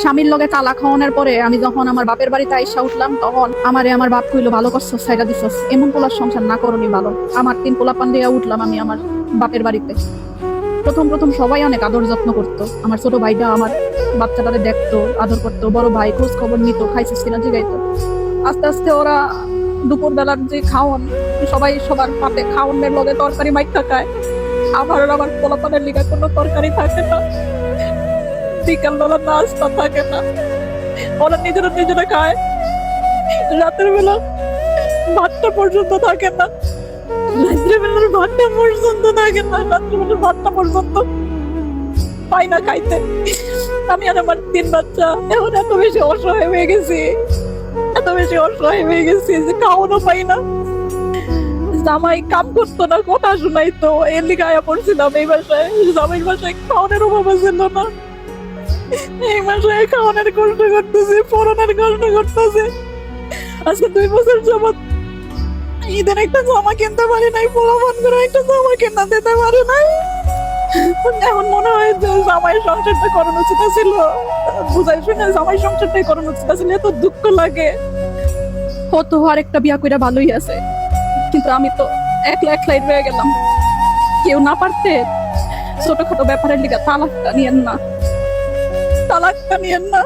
স্বামীর লগে কালা খাওয়ানোর পরে আমি যখন আমার বাপের বাড়িতে আইসা উঠলাম, তখন আমার বাপ কইলো, ভালো করছস, সাইডা দিছস, এমন পোলার সংসার না করনি ভালো। আমার 3 পোলাপান দিয়ে উঠলাম আমি আমার বাপের বাড়িতে। প্রথম প্রথম সবাই অনেক আদর যত্ন করতো। আমার ছোট ভাইটা আমার বাচ্চাটারে দেখতো, আদর করতো, বড় ভাই খোঁজ খবর নিত, খাইছিস কিনা জিগাইতো। আস্তে আস্তে ওরা দুপুর বেলার যে খাওয়ান, সবাই সবার পাতে খাওয়ানের লগে তরকারি মাইখা খায়। আমার পোলাপানের লিগা কোনো তরকারি থাকে না, বিকাল বেলা নাস্তা থাকে না, ওরা নিজেরা খায়। রাতের বেলা ভাতটা পর্যন্ত থাকে না, রাত্রেবেলার ভাতটা পর্যন্ত থাকে না, রাত্রেবেলার ভাতটা পর্যন্ত পাই না খাইতে। আমি আর আমার 3 বাচ্চা এখন এত বেশি অসহায় হয়ে গেছি, এত বেশি অসহায় হয়ে গেছি যে খাওয়ানো পাই না। জামাই কাম করতো না, কথা শোনাইতো, এর লিগে আয়া পড়ছিলাম এই বাসায়। জামাইয়ের বাসায় খাওয়ানোর অভাব ছিল না, এই বাসায় খাওয়ানোর কষ্ট করতেছে, পড়ানোর কষ্ট করতেছে। আজকে 2 বছর যাবত ঈদের একটা জামা কিনতে পারি নাই, পোলাপান করে একটা জামা কিনা দিতে পারি নাই। এখন মনে হয় যে জামাই সংসারটা করানো উচিত ছিল, বুঝাই শুনে জামাই সংসারটাই করানো উচিত ছিল। এত দুঃখ লাগে। ও তো আর একটা বিয়া কইরা ভালোই আছে, কিন্তু আমি তো একলাই রয়ে গেলাম। কেউ না পারতে ছোটখাটো ব্যাপারের লিগা তালাকটা নিয়েন না, তালাকটা নিয়েন না।